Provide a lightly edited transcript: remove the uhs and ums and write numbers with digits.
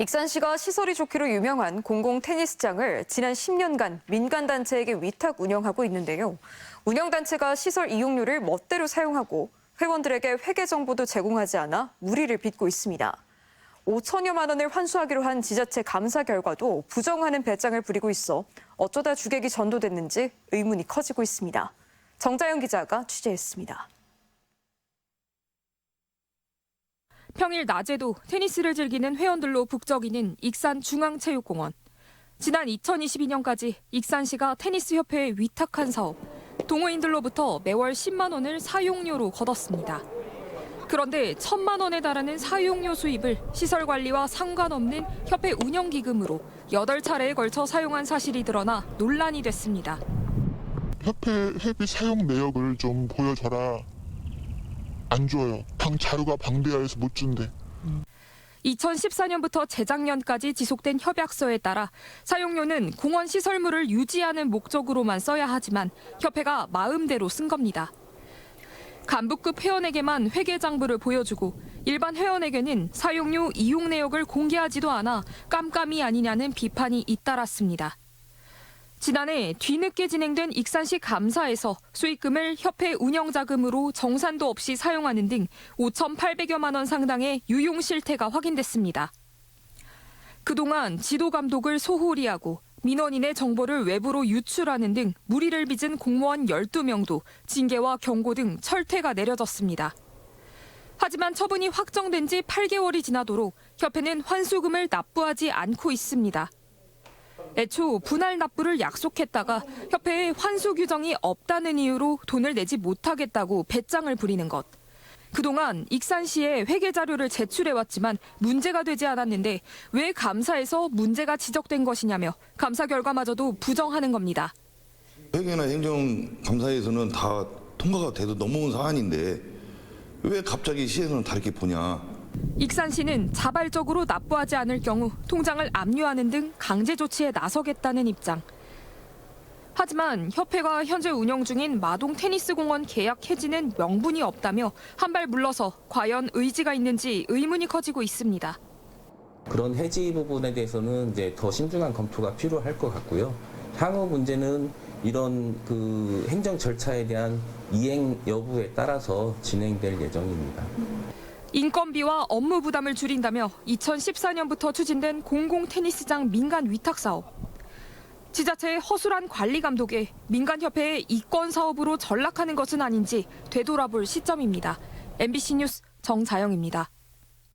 익산시가 시설이 좋기로 유명한 공공 테니스장을 지난 10년간 민간단체에게 위탁 운영하고 있는데요. 운영단체가 시설 이용료를 멋대로 사용하고 회원들에게 회계 정보도 제공하지 않아 무리를 빚고 있습니다. 5천여만 원을 환수하기로 한 지자체 감사 결과도 부정하는 배짱을 부리고 있어 어쩌다 주객이 전도됐는지 의문이 커지고 있습니다. 정자영 기자가 취재했습니다. 평일 낮에도 테니스를 즐기는 회원들로 북적이는 익산중앙체육공원. 지난 2022년까지 익산시가 테니스협회에 위탁한 사업, 동호인들로부터 매월 10만 원을 사용료로 걷었습니다. 그런데 1,000만 원에 달하는 사용료 수입을 시설 관리와 상관없는 협회 운영기금으로 8차례에 걸쳐 사용한 사실이 드러나 논란이 됐습니다. 협회 회비 사용 내역을 좀 보여줘라. 안 줘요. 자료가 방대하여서 못 준대. 2014년부터 재작년까지 지속된 협약서에 따라 사용료는 공원 시설물을 유지하는 목적으로만 써야 하지만 협회가 마음대로 쓴 겁니다. 간부급 회원에게만 회계장부를 보여주고 일반 회원에게는 사용료 이용 내역을 공개하지도 않아 깜깜이 아니냐는 비판이 잇따랐습니다. 지난해 뒤늦게 진행된 익산시 감사에서 수익금을 협회 운영자금으로 정산도 없이 사용하는 등 5,800여만 원 상당의 유용 실태가 확인됐습니다. 그동안 지도 감독을 소홀히 하고 민원인의 정보를 외부로 유출하는 등 무리를 빚은 공무원 12명도 징계와 경고 등 철퇴가 내려졌습니다. 하지만 처분이 확정된 지 8개월이 지나도록 협회는 환수금을 납부하지 않고 있습니다. 애초 분할 납부를 약속했다가 협회에 환수 규정이 없다는 이유로 돈을 내지 못하겠다고 배짱을 부리는 것. 그동안 익산시에 회계 자료를 제출해왔지만 문제가 되지 않았는데 왜 감사에서 문제가 지적된 것이냐며 감사 결과마저도 부정하는 겁니다. 회계나 행정감사에서는 다 통과가 돼도 넘어온 사안인데 왜 갑자기 시에서는 다르게 보냐. 익산시는 자발적으로 납부하지 않을 경우 통장을 압류하는 등 강제 조치에 나서겠다는 입장. 하지만 협회가 현재 운영 중인 마동 테니스공원 계약 해지는 명분이 없다며 한 발 물러서 과연 의지가 있는지 의문이 커지고 있습니다. 그런 해지 부분에 대해서는 이제 더 신중한 검토가 필요할 것 같고요. 향후 문제는 이런 행정 절차에 대한 이행 여부에 따라서 진행될 예정입니다. 인건비와 업무 부담을 줄인다며 2014년부터 추진된 공공 테니스장 민간 위탁 사업. 지자체의 허술한 관리 감독에 민간협회의 이권 사업으로 전락하는 것은 아닌지 되돌아볼 시점입니다. MBC 뉴스 정자영입니다.